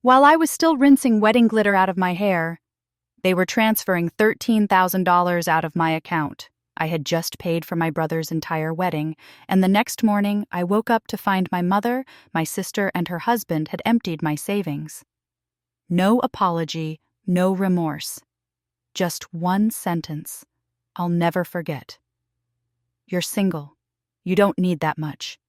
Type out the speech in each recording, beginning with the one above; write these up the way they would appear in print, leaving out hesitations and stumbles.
While I was still rinsing wedding glitter out of my hair, they were transferring $13,000 out of my account. I had just paid for my brother's entire wedding, and the next morning I woke up to find my mother, my sister, and her husband had emptied my savings. No apology, no remorse. Just one sentence I'll never forget. You're single. You don't need that much.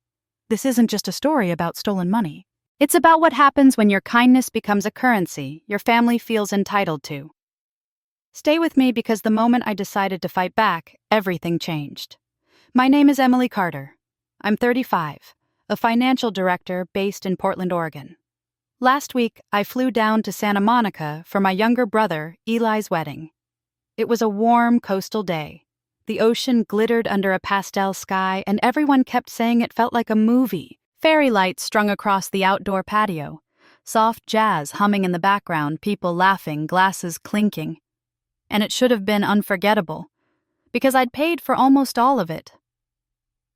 This isn't just a story about stolen money. It's about what happens when your kindness becomes a currency your family feels entitled to. Stay with me because the moment I decided to fight back, everything changed. My name is Emily Carter. I'm 35, a financial director based in Portland, Oregon. Last week, I flew down to Santa Monica for my younger brother, Eli's wedding. It was a warm coastal day. The ocean glittered under a pastel sky, and everyone kept saying it felt like a movie. Fairy lights strung across the outdoor patio, soft jazz humming in the background, people laughing, glasses clinking. And it should have been unforgettable, because I'd paid for almost all of it.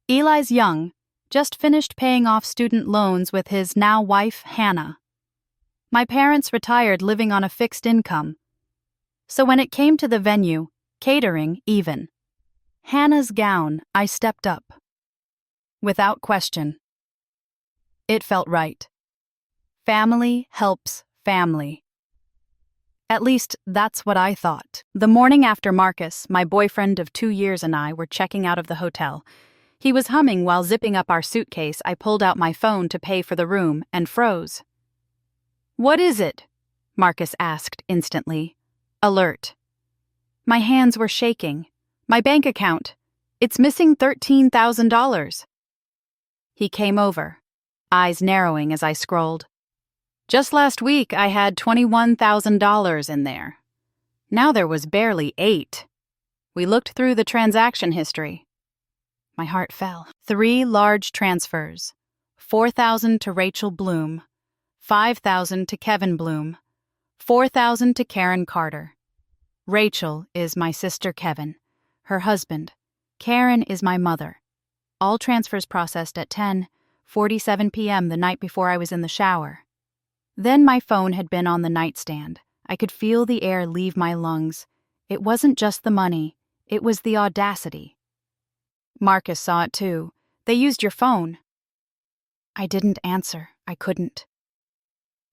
Eli's young, just finished paying off student loans with his now wife, Hannah. My parents retired living on a fixed income. So when it came to the venue, catering even, Hannah's gown, I stepped up. Without question. It felt right. Family helps family. At least, that's what I thought. The morning after Marcus, my boyfriend of 2 years, and I were checking out of the hotel. He was humming while zipping up our suitcase. I pulled out my phone to pay for the room and froze. "What is it?" Marcus asked instantly. Alert. My hands were shaking. "My bank account. It's missing $13,000. He came over, eyes narrowing as I scrolled. Just last week, I had $21,000 in there. Now there was barely $8,000. We looked through the transaction history. My heart fell. 3 large transfers. $4,000 to Rachel Bloom, $5,000 to Kevin Bloom, $4,000 to Karen Carter. Rachel is my sister Kevin, her husband. Karen is my mother. All transfers processed at 10:47 p.m. the night before I was in the shower. Then my phone had been on the nightstand. I could feel the air leave my lungs. It wasn't just the money, it was the audacity. Marcus saw it too. "They used your phone." I didn't answer. I couldn't.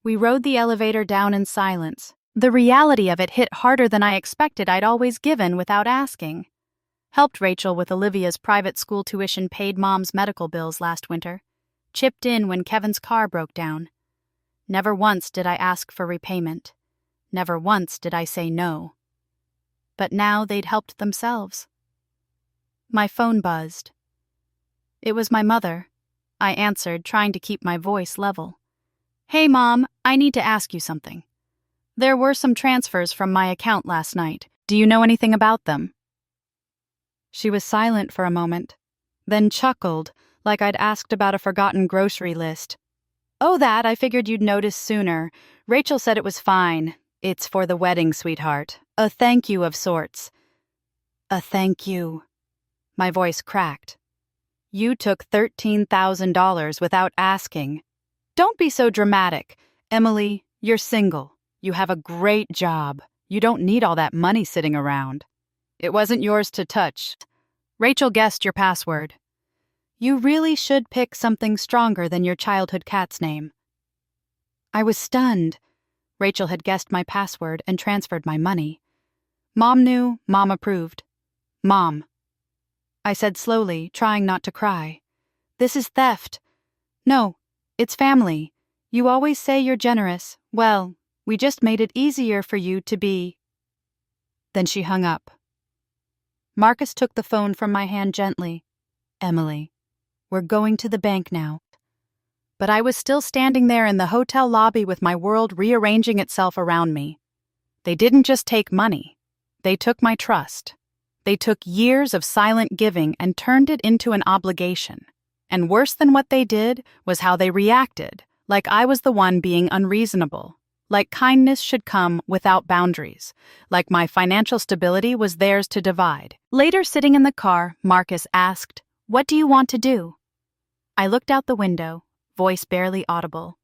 We rode the elevator down in silence. The reality of it hit harder than I expected. I'd always given without asking. Helped Rachel with Olivia's private school tuition, paid Mom's medical bills last winter. Chipped in when Kevin's car broke down. Never once did I ask for repayment. Never once did I say no. But now they'd helped themselves. My phone buzzed. It was my mother. I answered, trying to keep my voice level. "Hey, Mom, I need to ask you something. There were some transfers from my account last night. Do you know anything about them?" She was silent for a moment, then chuckled, like I'd asked about a forgotten grocery list. "Oh, that, I figured you'd notice sooner. Rachel said it was fine. It's for the wedding, sweetheart. A thank you of sorts." "A thank you." My voice cracked. "You took $13,000 without asking. Don't be so dramatic. Emily, you're single. You have a great job. You don't need all that money sitting around. It wasn't yours to touch. Rachel guessed your password. You really should pick something stronger than your childhood cat's name." I was stunned. Rachel had guessed my password and transferred my money. Mom knew, Mom approved. "Mom," I said slowly, trying not to cry. "This is theft." "No, it's family. You always say you're generous. Well, we just made it easier for you to be." Then she hung up. Marcus took the phone from my hand gently. "Emily, we're going to the bank now." But I was still standing there in the hotel lobby with my world rearranging itself around me. They didn't just take money. They took my trust. They took years of silent giving and turned it into an obligation. And worse than what they did was how they reacted, like I was the one being unreasonable, like kindness should come without boundaries, like my financial stability was theirs to divide. Later, sitting in the car, Marcus asked, "What do you want to do?" I looked out the window, voice barely audible.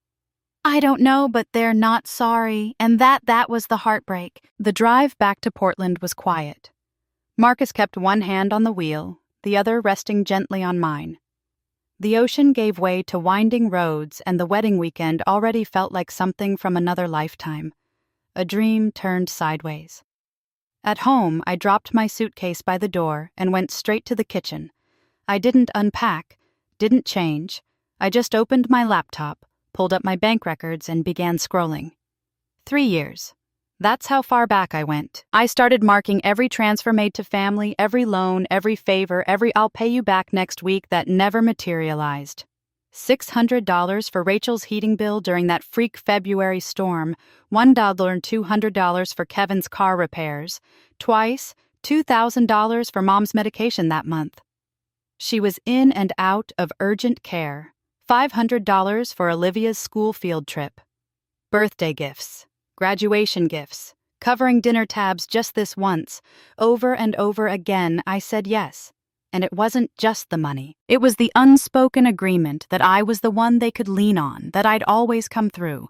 I don't know, but they're not sorry, and that was the heartbreak. The drive back to Portland was quiet. Marcus kept one hand on the wheel, the other resting gently on mine. The ocean gave way to winding roads, and the wedding weekend already felt like something from another lifetime. A dream turned sideways. At home, I dropped my suitcase by the door and went straight to the kitchen. I didn't unpack, didn't change. I just opened my laptop, pulled up my bank records, and began scrolling. 3 years. That's how far back I went. I started marking every transfer made to family, every loan, every favor, every "I'll pay you back next week" that never materialized. $600 for Rachel's heating bill during that freak February storm, $1 and $200 for Kevin's car repairs, twice $2,000 for Mom's medication that month. She was in and out of urgent care. $500 for Olivia's school field trip. Birthday gifts, graduation gifts, covering dinner tabs just this once. Over and over again, I said yes. And it wasn't just the money. It was the unspoken agreement that I was the one they could lean on, that I'd always come through,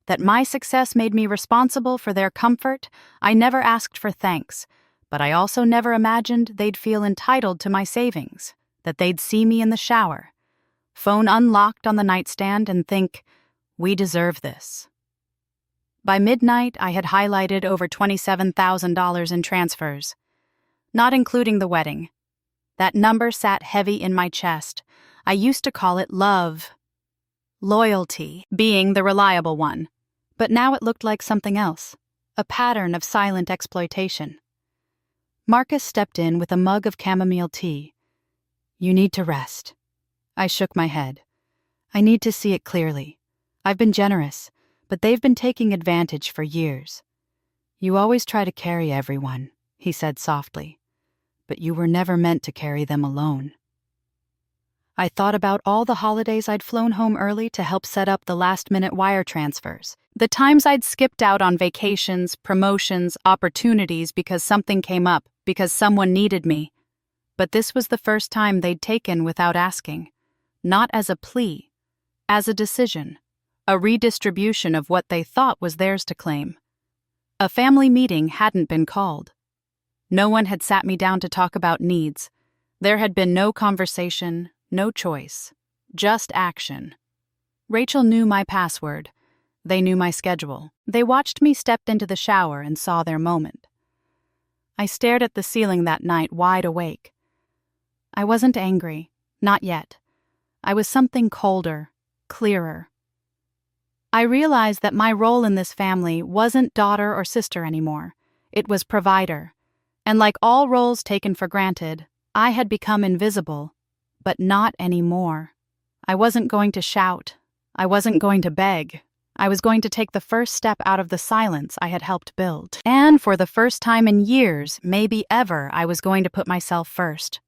that my success made me responsible for their comfort. I never asked for thanks, but I also never imagined they'd feel entitled to my savings, that they'd see me in the shower, phone unlocked on the nightstand, and think, we deserve this. By midnight, I had highlighted over $27,000 in transfers, not including the wedding. That number sat heavy in my chest. I used to call it love, loyalty, being the reliable one. But now it looked like something else, a pattern of silent exploitation. Marcus stepped in with a mug of chamomile tea. You need to rest. I shook my head. I need to see it clearly. I've been generous, but they've been taking advantage for years. You always try to carry everyone, he said softly. But you were never meant to carry them alone. I thought about all the holidays I'd flown home early to help set up the last-minute wire transfers, the times I'd skipped out on vacations, promotions, opportunities because something came up, because someone needed me. But this was the first time they'd taken without asking, not as a plea, as a decision, a redistribution of what they thought was theirs to claim. A family meeting hadn't been called. No one had sat me down to talk about needs. There had been no conversation, no choice, just action. Rachel knew my password. They knew my schedule. They watched me step into the shower and saw their moment. I stared at the ceiling that night, wide awake. I wasn't angry, not yet. I was something colder, clearer. I realized that my role in this family wasn't daughter or sister anymore. It was provider. And like all roles taken for granted, I had become invisible, but not anymore. I wasn't going to shout. I wasn't going to beg. I was going to take the first step out of the silence I had helped build. And for the first time in years, maybe ever, I was going to put myself first.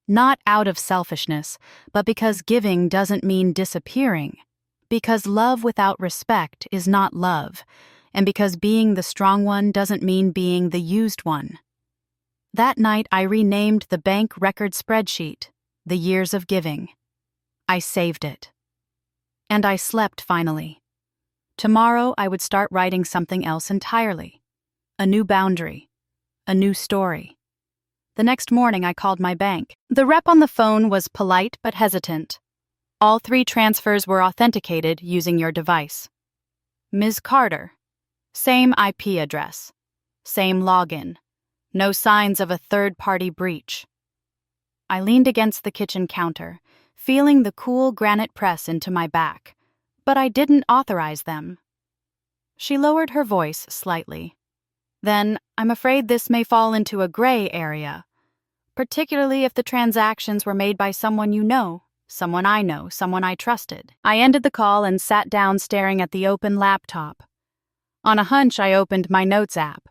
Not out of selfishness, but because giving doesn't mean disappearing. Because love without respect is not love. And because being the strong one doesn't mean being the used one. That night, I renamed the bank record spreadsheet, The Years of Giving. I saved it. And I slept finally. Tomorrow, I would start writing something else entirely. A new boundary. A new story. The next morning, I called my bank. The rep on the phone was polite but hesitant. All 3 transfers were authenticated using your device. Ms. Carter. Same IP address. Same login. No signs of a third-party breach. I leaned against the kitchen counter, feeling the cool granite press into my back, but I didn't authorize them. She lowered her voice slightly. Then, I'm afraid this may fall into a gray area, particularly if the transactions were made by someone you know, someone I trusted. I ended the call and sat down staring at the open laptop. On a hunch, I opened my notes app.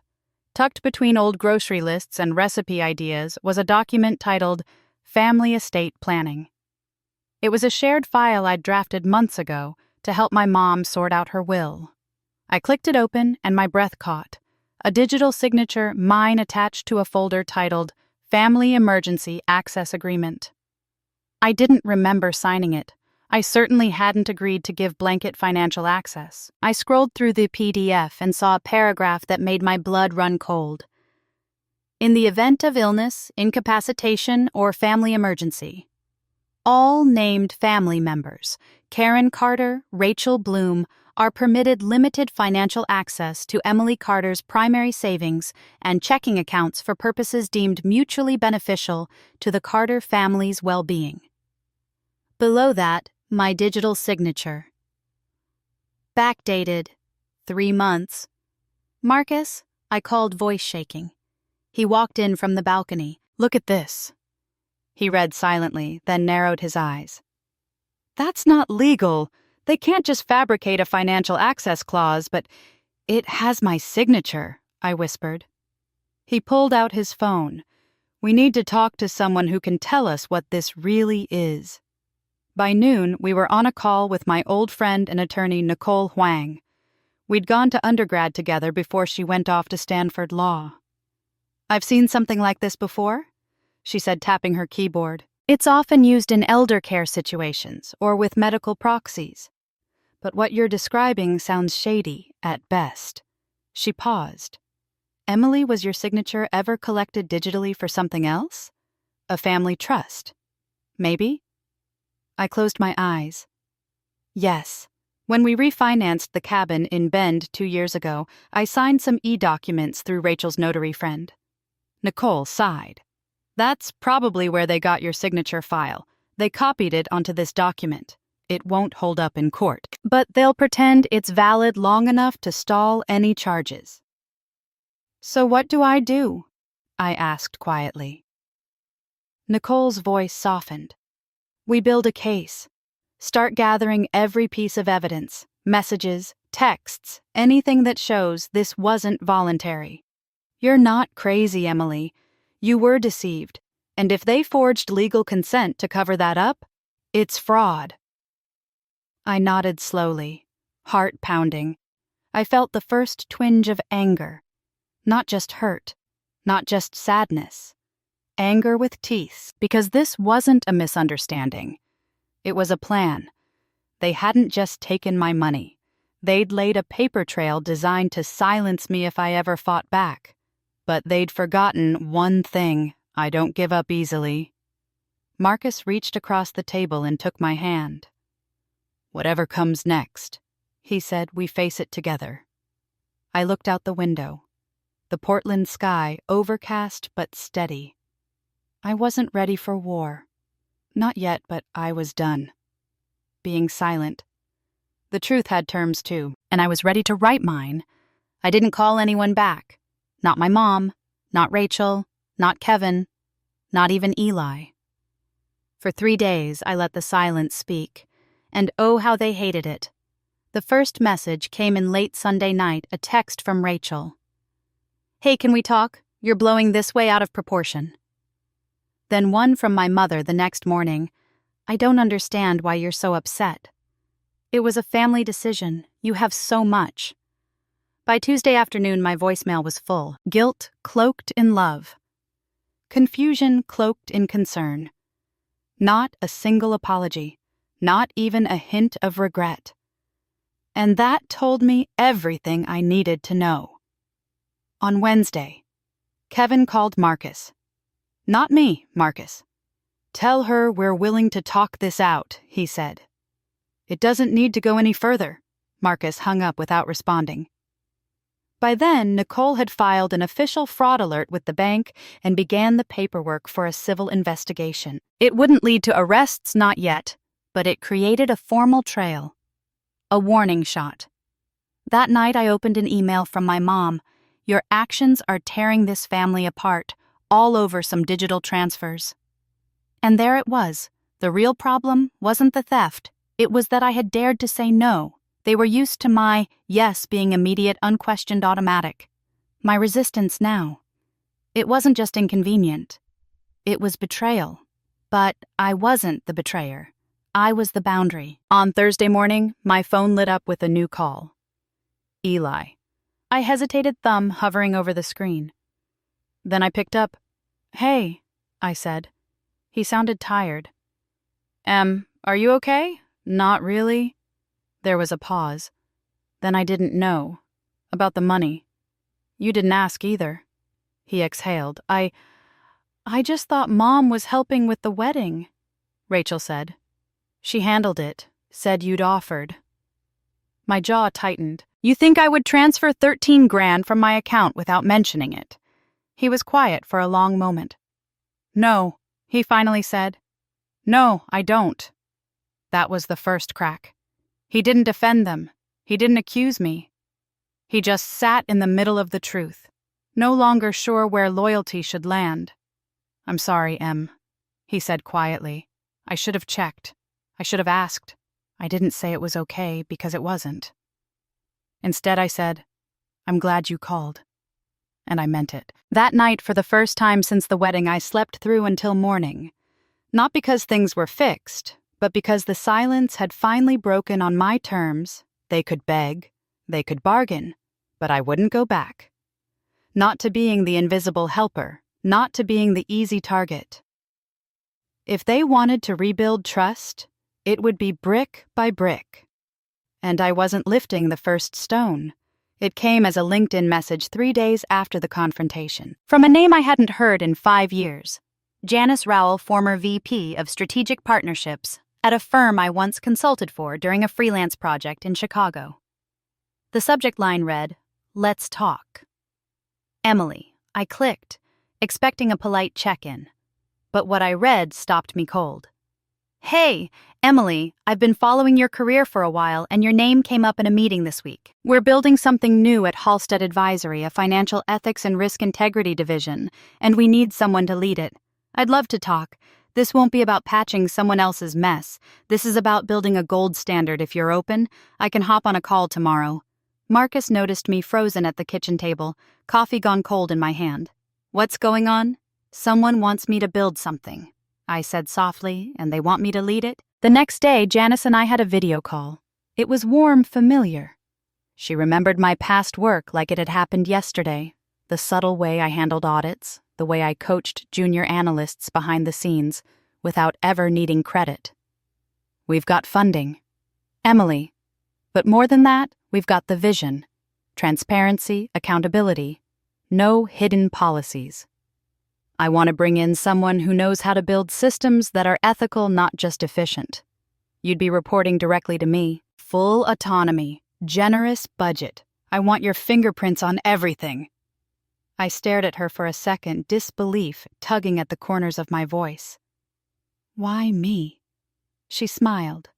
Tucked between old grocery lists and recipe ideas was a document titled Family Estate Planning. It was a shared file I'd drafted months ago to help my mom sort out her will. I clicked it open and my breath caught. A digital signature, mine attached to a folder titled Family Emergency Access Agreement. I didn't remember signing it, I certainly hadn't agreed to give blanket financial access. I scrolled through the PDF and saw a paragraph that made my blood run cold. In the event of illness, incapacitation, or family emergency, all named family members, Karen Carter, Rachel Bloom, are permitted limited financial access to Emily Carter's primary savings and checking accounts for purposes deemed mutually beneficial to the Carter family's well-being. Below that, my digital signature. Backdated. 3 months. Marcus, I called, voice shaking. He walked in from the balcony. Look at this. He read silently, then narrowed his eyes. That's not legal. They can't just fabricate a financial access clause, but it has my signature, I whispered. He pulled out his phone. We need to talk to someone who can tell us what this really is. By noon, we were on a call with my old friend and attorney Nicole Huang. We'd gone to undergrad together before she went off to Stanford Law. I've seen something like this before, she said, tapping her keyboard. It's often used in elder care situations or with medical proxies. But what you're describing sounds shady at best. She paused. Emily, was your signature ever collected digitally for something else? A family trust? Maybe? I closed my eyes. Yes. When we refinanced the cabin in Bend 2 years ago, I signed some e-documents through Rachel's notary friend. Nicole sighed. That's probably where they got your signature file. They copied it onto this document. It won't hold up in court, but they'll pretend it's valid long enough to stall any charges. So what do? I asked quietly. Nicole's voice softened. We build a case. Start gathering every piece of evidence, messages, texts, anything that shows this wasn't voluntary. You're not crazy, Emily. You were deceived, and if they forged legal consent to cover that up, it's fraud. I nodded slowly, heart pounding. I felt the first twinge of anger. Not just hurt, not just sadness. Anger with teeth, because this wasn't a misunderstanding. It was a plan. They hadn't just taken my money. They'd laid a paper trail designed to silence me if I ever fought back. But they'd forgotten one thing: I don't give up easily. Marcus reached across the table and took my hand. Whatever comes next, he said, we face it together. I looked out the window. The Portland sky, overcast but steady. I wasn't ready for war. Not yet, but I was done. Being silent. The truth had terms too, and I was ready to write mine. I didn't call anyone back. Not my mom, not Rachel, not Kevin, not even Eli. For 3 days, I let the silence speak. And oh, how they hated it. The first message came in late Sunday night, a text from Rachel. Hey, can we talk? You're blowing this way out of proportion. Then one from my mother the next morning. I don't understand why you're so upset. It was a family decision. You have so much. By Tuesday afternoon, my voicemail was full. Guilt cloaked in love. Confusion cloaked in concern. Not a single apology. Not even a hint of regret. And that told me everything I needed to know. On Wednesday, Kevin called Marcus. Not me, Marcus. Tell her we're willing to talk this out, he said. It doesn't need to go any further. Marcus hung up without responding. By then, Nicole had filed an official fraud alert with the bank and began the paperwork for a civil investigation. It wouldn't lead to arrests, not yet, but it created a formal trail. A warning shot. That night, I opened an email from my mom. Your actions are tearing this family apart, all over some digital transfers. And there it was. The real problem wasn't the theft. It was that I had dared to say no. They were used to my yes being immediate, unquestioned, automatic. My resistance now. It wasn't just inconvenient. It was betrayal. But I wasn't the betrayer. I was the boundary. On Thursday morning, my phone lit up with a new call. Eli. I hesitated, thumb hovering over the screen. Then I picked up. Hey, I said. He sounded tired. Are you okay? Not really. There was a pause. Then I didn't know. About the money. You didn't ask either. He exhaled. I just thought Mom was helping with the wedding, Rachel said. She handled it, said you'd offered. My jaw tightened. You think I would transfer 13 grand from my account without mentioning it? He was quiet for a long moment. No, he finally said. No, I don't. That was the first crack. He didn't defend them. He didn't accuse me. He just sat in the middle of the truth, no longer sure where loyalty should land. I'm sorry, Em, he said quietly. I should have checked. I should have asked. I didn't say it was okay because it wasn't. Instead, I said, I'm glad you called. And I meant it. That night, for the first time since the wedding, I slept through until morning. Not because things were fixed, but because the silence had finally broken on my terms. They could beg, they could bargain, but I wouldn't go back. Not to being the invisible helper, not to being the easy target. If they wanted to rebuild trust, it would be brick by brick. And I wasn't lifting the first stone. It came as a LinkedIn message 3 days after the confrontation, from a name I hadn't heard in 5 years. Janice Rowell, former VP of Strategic Partnerships at a firm I once consulted for during a freelance project in Chicago. The subject line read, "Let's talk." Emily, I clicked, expecting a polite check-in. But what I read stopped me cold. Hey, Emily, I've been following your career for a while and your name came up in a meeting this week. We're building something new at Halstead Advisory, a financial ethics and risk integrity division, and we need someone to lead it. I'd love to talk. This won't be about patching someone else's mess. This is about building a gold standard. If you're open, I can hop on a call tomorrow. Marcus noticed me frozen at the kitchen table, coffee gone cold in my hand. What's going on? Someone wants me to build something, I said softly, and they want me to lead it. The next day, Janice and I had a video call. It was warm, familiar. She remembered my past work like it had happened yesterday, the subtle way I handled audits, the way I coached junior analysts behind the scenes without ever needing credit. We've got funding. Emily. But more than that, we've got the vision. Transparency, accountability. No hidden policies. I want to bring in someone who knows how to build systems that are ethical, not just efficient. You'd be reporting directly to me. Full autonomy. Generous budget. I want your fingerprints on everything. I stared at her for a second, disbelief tugging at the corners of my voice. Why me? She smiled.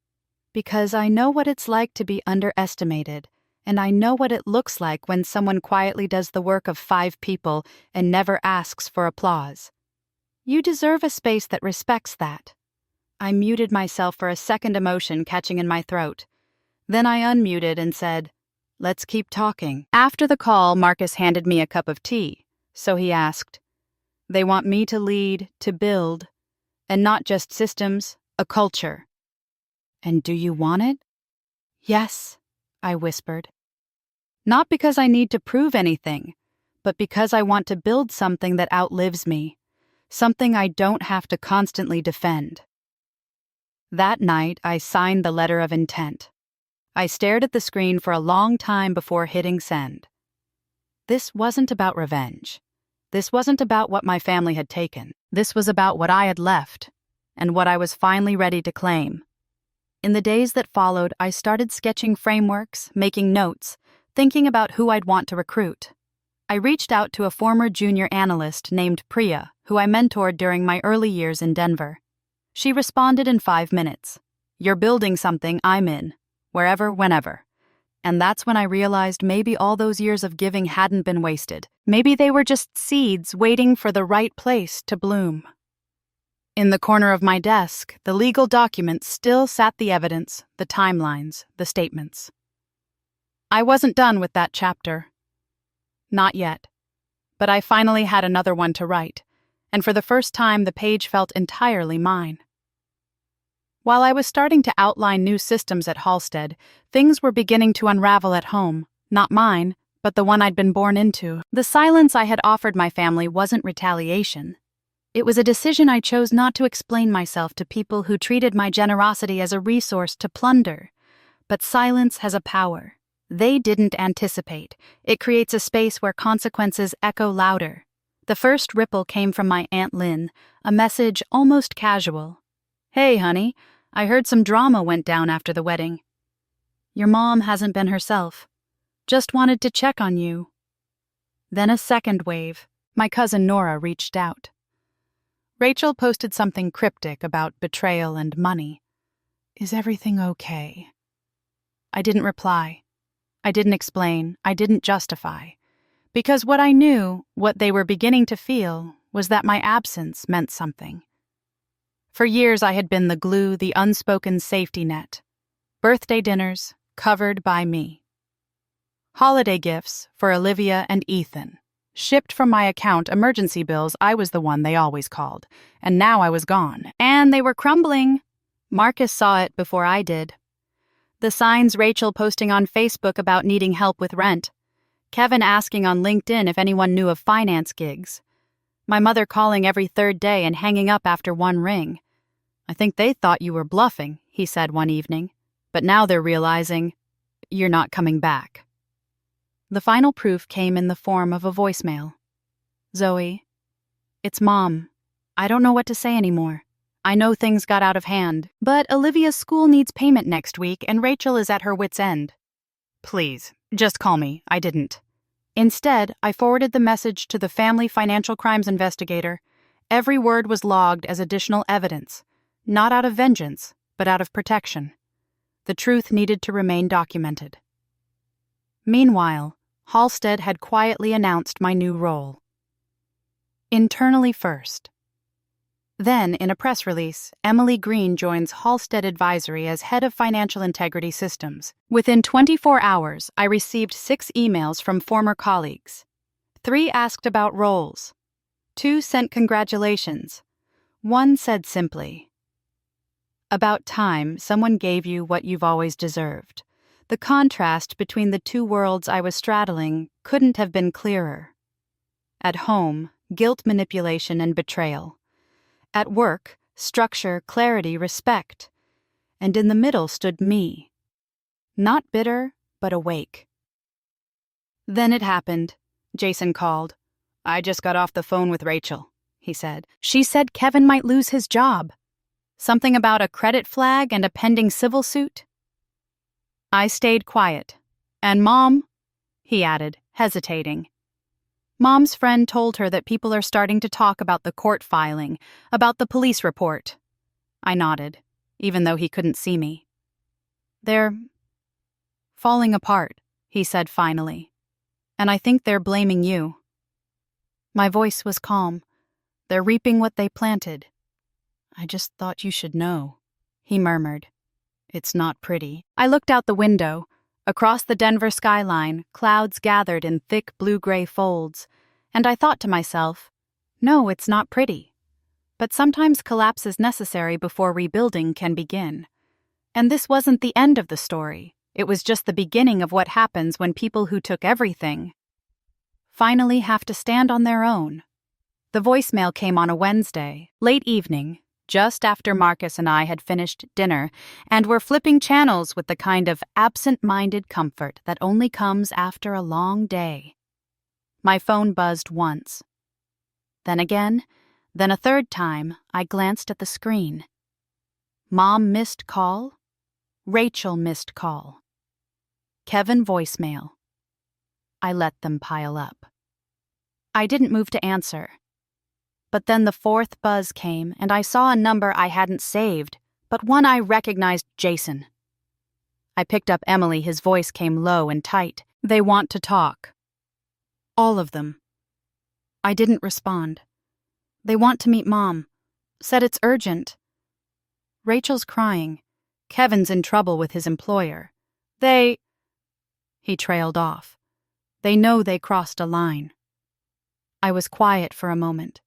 Because I know what it's like to be underestimated, and I know what it looks like when someone quietly does the work of 5 people and never asks for applause. You deserve a space that respects that. I muted myself for a second, emotion catching in my throat. Then I unmuted and said, "Let's keep talking." After the call, Marcus handed me a cup of tea, so he asked, "They want me to lead, to build, and not just systems, a culture. And do you want it?" "Yes," I whispered. Not because I need to prove anything, but because I want to build something that outlives me, something I don't have to constantly defend. That night, I signed the letter of intent. I stared at the screen for a long time before hitting send. This wasn't about revenge. This wasn't about what my family had taken. This was about what I had left, and what I was finally ready to claim. In the days that followed, I started sketching frameworks, making notes, thinking about who I'd want to recruit. I reached out to a former junior analyst named Priya, who I mentored during my early years in Denver. She responded in 5 minutes. "You're building something, I'm in. Wherever, whenever." And that's when I realized maybe all those years of giving hadn't been wasted. Maybe they were just seeds waiting for the right place to bloom. In the corner of my desk, the legal documents still sat, the evidence, the timelines, the statements. I wasn't done with that chapter. Not yet. But I finally had another one to write, and for the first time the page felt entirely mine. While I was starting to outline new systems at Halstead, things were beginning to unravel at home, not mine, but the one I'd been born into. The silence I had offered my family wasn't retaliation. It was a decision I chose not to explain myself to people who treated my generosity as a resource to plunder. But silence has a power. They didn't anticipate. It creates a space where consequences echo louder. The first ripple came from my Aunt Lynn, a message almost casual. "Hey, honey, I heard some drama went down after the wedding. Your mom hasn't been herself. Just wanted to check on you." Then a second wave. My cousin Nora reached out. Rachel posted something cryptic about betrayal and money. "Is everything okay?" I didn't reply. I didn't explain. I didn't justify. Because what I knew, what they were beginning to feel, was that my absence meant something. For years I had been the glue, the unspoken safety net. Birthday dinners, covered by me. Holiday gifts for Olivia and Ethan. Shipped from my account emergency bills, I was the one they always called. And now I was gone. And they were crumbling. Marcus saw it before I did. The signs Rachel posting on Facebook about needing help with rent. Kevin asking on LinkedIn if anyone knew of finance gigs. My mother calling every third day and hanging up after one ring. "I think they thought you were bluffing," he said one evening. "But now they're realizing you're not coming back." The final proof came in the form of a voicemail. "Zoe, it's Mom. I don't know what to say anymore. I know things got out of hand, but Olivia's school needs payment next week and Rachel is at her wit's end. Please, just call me." I didn't. Instead, I forwarded the message to the family financial crimes investigator. Every word was logged as additional evidence, not out of vengeance, but out of protection. The truth needed to remain documented. Meanwhile, Halstead had quietly announced my new role. Internally first. Then, in a press release, Emily Green joins Halstead Advisory as Head of Financial Integrity Systems. Within 24 hours, I received 6 emails from former colleagues. 3 asked about roles. 2 sent congratulations. 1 said simply, "About time someone gave you what you've always deserved." The contrast between the 2 worlds I was straddling couldn't have been clearer. At home, guilt manipulation and betrayal. At work, structure, clarity, respect. And in the middle stood me. Not bitter, but awake. Then it happened. Jason called. "I just got off the phone with Rachel," he said. "She said Kevin might lose his job. Something about a credit flag and a pending civil suit." I stayed quiet. "And Mom?" he added, hesitating. Mom's friend told her that people are starting to talk about the court filing, about the police report. I nodded, even though he couldn't see me. "They're falling apart," he said finally. "And I think they're blaming you." My voice was calm. "They're reaping what they planted." "I just thought you should know," he murmured. "It's not pretty." I looked out the window. Across the Denver skyline, clouds gathered in thick blue-gray folds, and I thought to myself, no, it's not pretty. But sometimes collapse is necessary before rebuilding can begin. And this wasn't the end of the story. It was just the beginning of what happens when people who took everything finally have to stand on their own. The voicemail came on a Wednesday, late evening, just after Marcus and I had finished dinner and were flipping channels with the kind of absent-minded comfort that only comes after a long day. My phone buzzed once. Then again, then a third time, I glanced at the screen. Mom missed call. Rachel missed call. Kevin voicemail. I let them pile up. I didn't move to answer. But then the 4th buzz came, and I saw a number I hadn't saved, but one I recognized. Jason. I picked up Emily. His voice came low and tight. "They want to talk." "All of them." I didn't respond. "They want to meet Mom. Said it's urgent." "Rachel's crying. Kevin's in trouble with his employer. They—" He trailed off. "They know they crossed a line." I was quiet for a moment.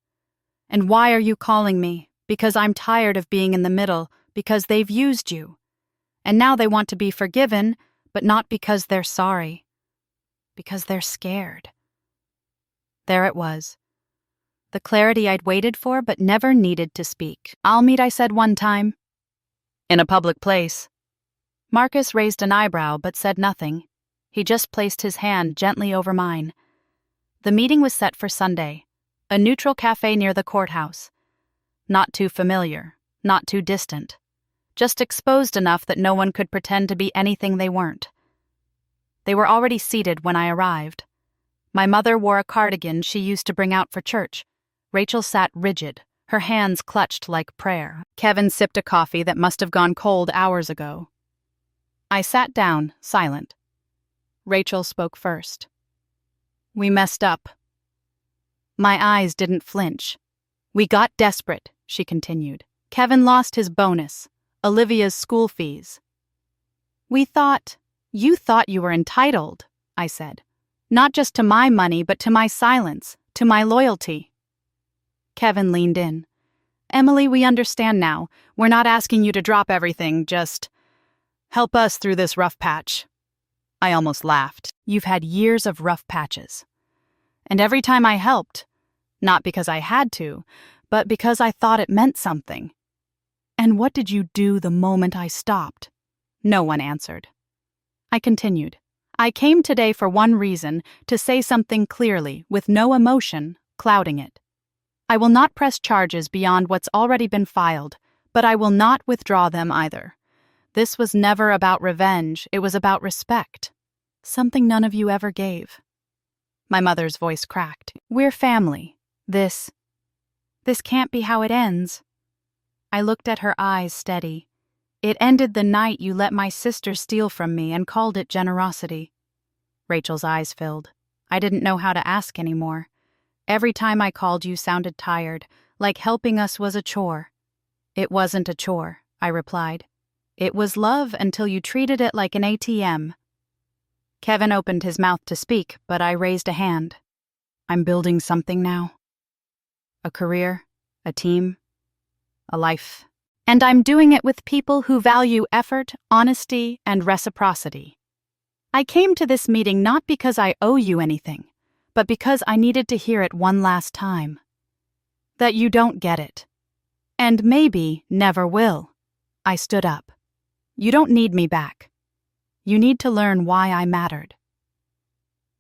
"And why are you calling me? Because I'm tired of being in the middle, because they've used you. And now they want to be forgiven, but not because they're sorry. Because they're scared." There it was. The clarity I'd waited for but never needed to speak. "I'll meet," I said one time. "In a public place." Marcus raised an eyebrow but said nothing. He just placed his hand gently over mine. The meeting was set for Sunday, a neutral cafe near the courthouse. Not too familiar, not too distant. Just exposed enough that no one could pretend to be anything they weren't. They were already seated when I arrived. My mother wore a cardigan she used to bring out for church. Rachel sat rigid, her hands clutched like prayer. Kevin sipped a coffee that must have gone cold hours ago. I sat down, silent. Rachel spoke first. "We messed up." My eyes didn't flinch. "We got desperate," she continued. "Kevin lost his bonus, Olivia's school fees." "You thought you were entitled," I said. "Not just to my money, but to my silence, to my loyalty." Kevin leaned in. "Emily, we understand now. We're not asking you to drop everything, just help us through this rough patch." I almost laughed. "You've had years of rough patches. And every time I helped, not because I had to, but because I thought it meant something." "And what did you do the moment I stopped?" No one answered. I continued. "I came today for one reason, to say something clearly, with no emotion clouding it. I will not press charges beyond what's already been filed, but I will not withdraw them either. This was never about revenge, it was about respect. Something none of you ever gave." My mother's voice cracked. "We're family. This can't be how it ends." I looked at her eyes steady. "It ended the night you let my sister steal from me and called it generosity." Rachel's eyes filled. I didn't know how to ask anymore. Every time I called you sounded tired, like helping us was a chore. "It wasn't a chore," I replied. "It was love until you treated it like an ATM." Kevin opened his mouth to speak, but I raised a hand. "I'm building something now. A career, a team, a life. And I'm doing it with people who value effort, honesty, and reciprocity. I came to this meeting not because I owe you anything, but because I needed to hear it one last time. That you don't get it. And maybe never will." I stood up. "You don't need me back. You need to learn why I mattered."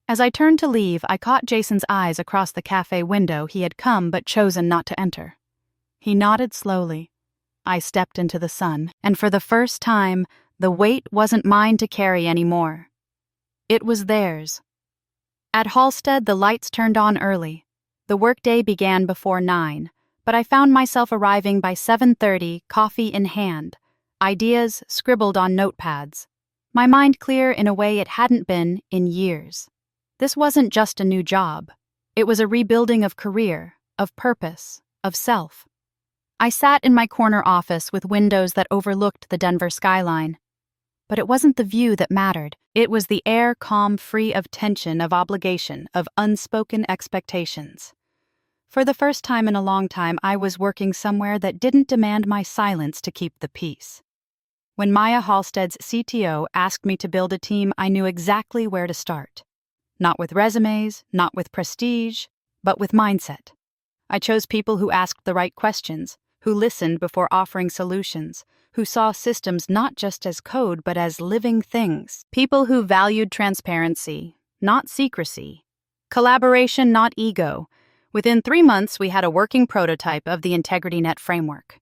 As I turned to leave, I caught Jason's eyes across the cafe window he had come but chosen not to enter. He nodded slowly. I stepped into the sun, and for the first time, the weight wasn't mine to carry anymore. It was theirs. At Halstead, the lights turned on early. The workday began before 9, but I found myself arriving by 7:30, coffee in hand, ideas scribbled on notepads. My mind clear in a way it hadn't been in years. This wasn't just a new job. It was a rebuilding of career, of purpose, of self. I sat in my corner office with windows that overlooked the Denver skyline. But it wasn't the view that mattered. It was the air calm, free of tension, of obligation, of unspoken expectations. For the first time in a long time, I was working somewhere that didn't demand my silence to keep the peace. When Maya Halstead's CTO asked me to build a team, I knew exactly where to start. Not with resumes, not with prestige, but with mindset. I chose people who asked the right questions, who listened before offering solutions, who saw systems not just as code but as living things. People who valued transparency, not secrecy. Collaboration, not ego. Within 3 months, we had a working prototype of the IntegrityNet framework.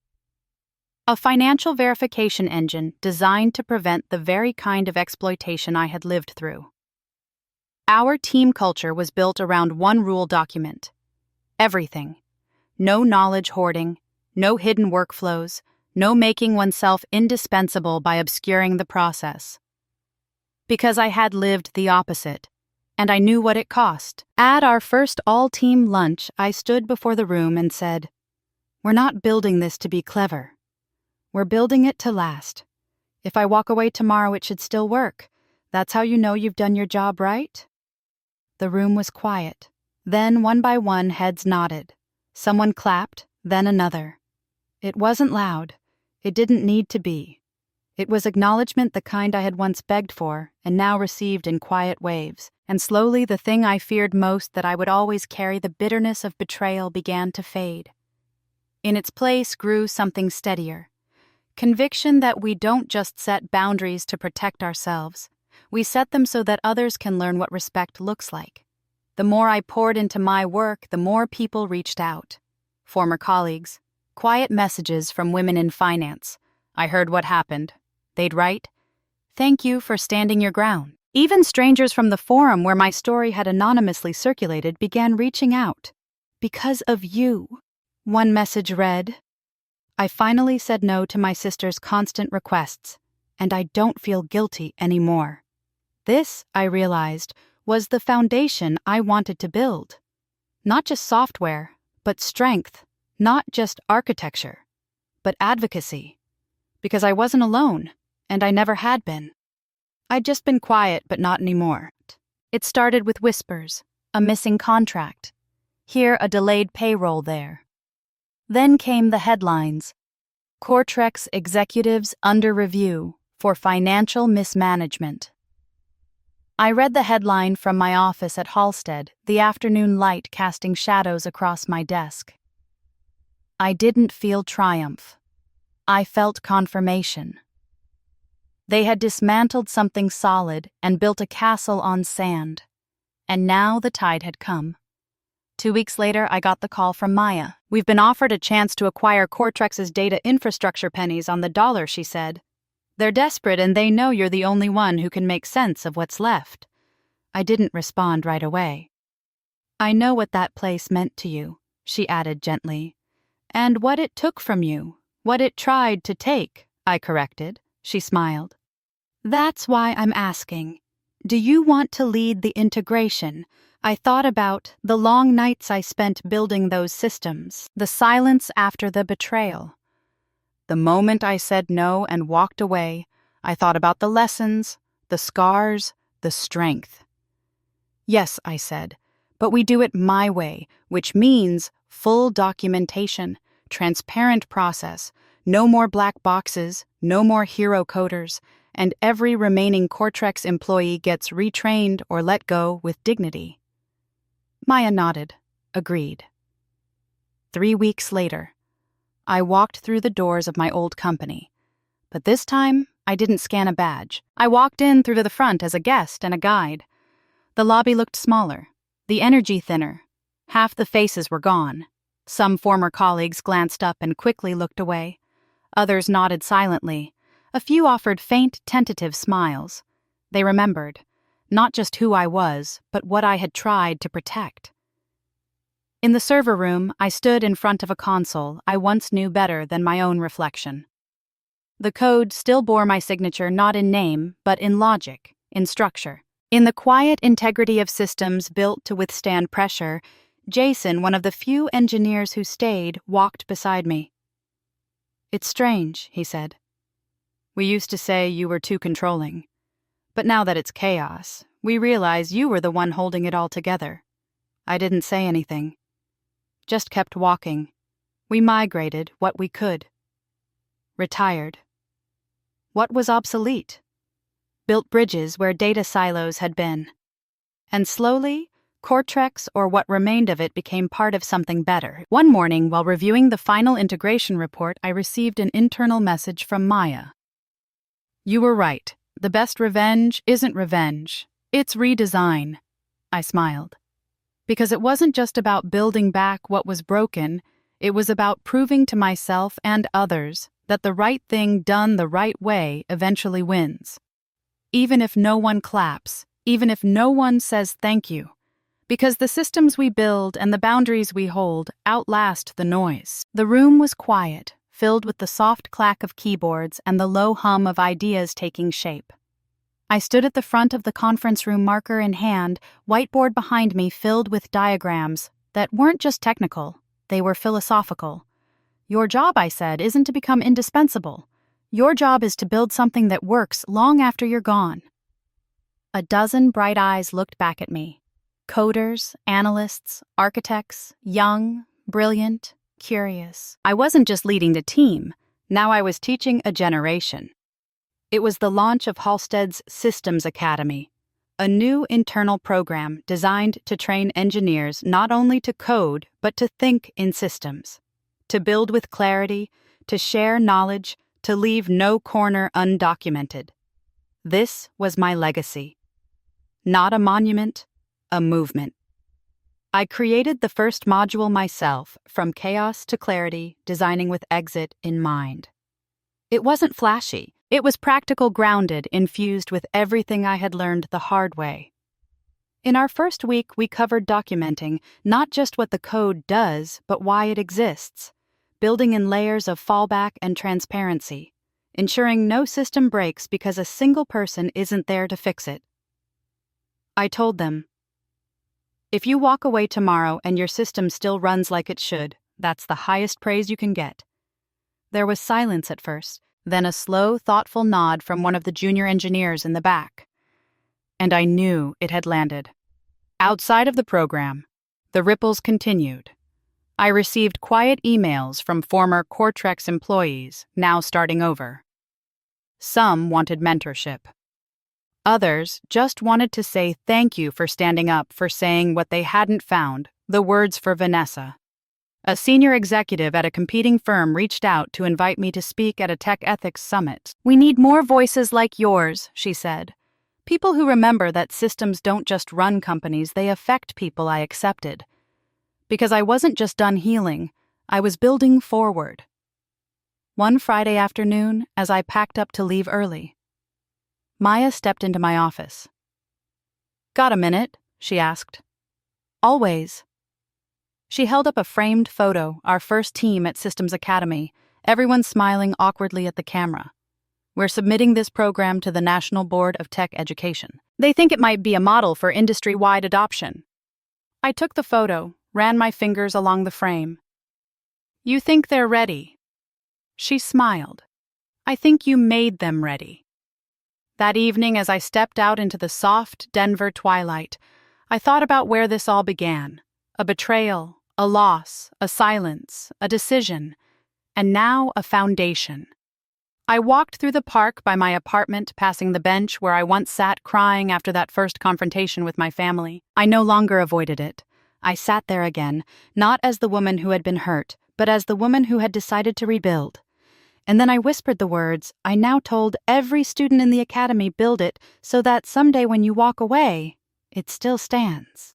A financial verification engine designed to prevent the very kind of exploitation I had lived through. Our team culture was built around one rule document. Everything. No knowledge hoarding, no hidden workflows, no making oneself indispensable by obscuring the process. Because I had lived the opposite, and I knew what it cost. At our first all-team lunch, I stood before the room and said, "We're not building this to be clever. We're building it to last. If I walk away tomorrow, it should still work. That's how you know you've done your job right?" The room was quiet. Then, one by one, heads nodded. Someone clapped, then another. It wasn't loud. It didn't need to be. It was acknowledgement the kind I had once begged for and now received in quiet waves, and slowly the thing I feared most, that I would always carry the bitterness of betrayal, began to fade. In its place grew something steadier. Conviction that we don't just set boundaries to protect ourselves. We set them so that others can learn what respect looks like. The more I poured into my work, the more people reached out. Former colleagues, quiet messages from women in finance. I heard what happened. They'd write, "Thank you for standing your ground." Even strangers from the forum where my story had anonymously circulated began reaching out. "Because of you," one message read. "I finally said no to my sister's constant requests, and I don't feel guilty anymore." This, I realized, was the foundation I wanted to build. Not just software, but strength. Not just architecture, but advocacy. Because I wasn't alone, and I never had been. I'd just been quiet, but not anymore. It started with whispers, a missing contract. Here, a delayed payroll there. Then came the headlines. Cortrex executives under review for financial mismanagement. I read the headline from my office at Halstead, the afternoon light casting shadows across my desk. I didn't feel triumph. I felt confirmation. They had dismantled something solid and built a castle on sand. And now the tide had come. 2 weeks later, I got the call from Maya. "We've been offered a chance to acquire Cortrex's data infrastructure, pennies on the dollar," she said. "They're desperate and they know you're the only one who can make sense of what's left." I didn't respond right away. "I know what that place meant to you," she added gently. "And what it took from you, what it tried to take," I corrected. She smiled. "That's why I'm asking. Do you want to lead the integration?" I thought about the long nights I spent building those systems, the silence after the betrayal. The moment I said no and walked away, I thought about the lessons, the scars, the strength. "Yes," I said, "but we do it my way, which means full documentation, transparent process, no more black boxes, no more hero coders, and every remaining Cortrex employee gets retrained or let go with dignity." Maya nodded, agreed. 3 weeks later, I walked through the doors of my old company. But this time, I didn't scan a badge. I walked in through the front as a guest and a guide. The lobby looked smaller, the energy thinner. Half the faces were gone. Some former colleagues glanced up and quickly looked away. Others nodded silently. A few offered faint, tentative smiles. They remembered, not just who I was, but what I had tried to protect. In the server room, I stood in front of a console I once knew better than my own reflection. The code still bore my signature not in name, but in logic, in structure. In the quiet integrity of systems built to withstand pressure, Jason, one of the few engineers who stayed, walked beside me. "It's strange," he said. "We used to say you were too controlling. But now that it's chaos, we realize you were the one holding it all together." I didn't say anything. Just kept walking. We migrated what we could. Retired. What was obsolete? Built bridges where data silos had been. And slowly, Cortrex, or what remained of it, became part of something better. One morning, while reviewing the final integration report, I received an internal message from Maya. "You were right. The best revenge isn't revenge. It's redesign." I smiled. Because it wasn't just about building back what was broken, it was about proving to myself and others that the right thing done the right way eventually wins. Even if no one claps, even if no one says thank you. Because the systems we build and the boundaries we hold outlast the noise. The room was quiet, filled with the soft clack of keyboards and the low hum of ideas taking shape. I stood at the front of the conference room, marker in hand, whiteboard behind me filled with diagrams that weren't just technical, they were philosophical. "Your job," I said, "isn't to become indispensable. Your job is to build something that works long after you're gone." A dozen bright eyes looked back at me. Coders, analysts, architects, young, brilliant, curious. I wasn't just leading the team, now I was teaching a generation. It was the launch of Halsted's Systems Academy, a new internal program designed to train engineers not only to code but to think in systems, to build with clarity, to share knowledge, to leave no corner undocumented. This was my legacy. Not a monument, a movement. I created the first module myself, from chaos to clarity, designing with exit in mind. It wasn't flashy. It was practical, grounded, infused with everything I had learned the hard way. In our first week, we covered documenting not just what the code does, but why it exists, building in layers of fallback and transparency, ensuring no system breaks because a single person isn't there to fix it. I told them, if you walk away tomorrow and your system still runs like it should, that's the highest praise you can get. There was silence at first, then a slow, thoughtful nod from one of the junior engineers in the back. And I knew it had landed. Outside of the program, the ripples continued. I received quiet emails from former Cortrex employees, now starting over. Some wanted mentorship. Others just wanted to say thank you for standing up, for saying what they hadn't found, the words for Vanessa. A senior executive at a competing firm reached out to invite me to speak at a tech ethics summit. We need more voices like yours, she said. People who remember that systems don't just run companies, they affect people. I accepted. Because I wasn't just done healing, I was building forward. One Friday afternoon, as I packed up to leave early, Maya stepped into my office. Got a minute? She asked. Always. She held up a framed photo, our first team at Systems Academy, everyone smiling awkwardly at the camera. We're submitting this program to the National Board of Tech Education. They think it might be a model for industry-wide adoption. I took the photo, ran my fingers along the frame. You think they're ready? She smiled. I think you made them ready. That evening, as I stepped out into the soft Denver twilight, I thought about where this all began. A betrayal, a loss, a silence, a decision, and now a foundation. I walked through the park by my apartment, passing the bench where I once sat crying after that first confrontation with my family. I no longer avoided it. I sat there again, not as the woman who had been hurt, but as the woman who had decided to rebuild. And then I whispered the words I now told every student in the academy: build it so that someday when you walk away, it still stands.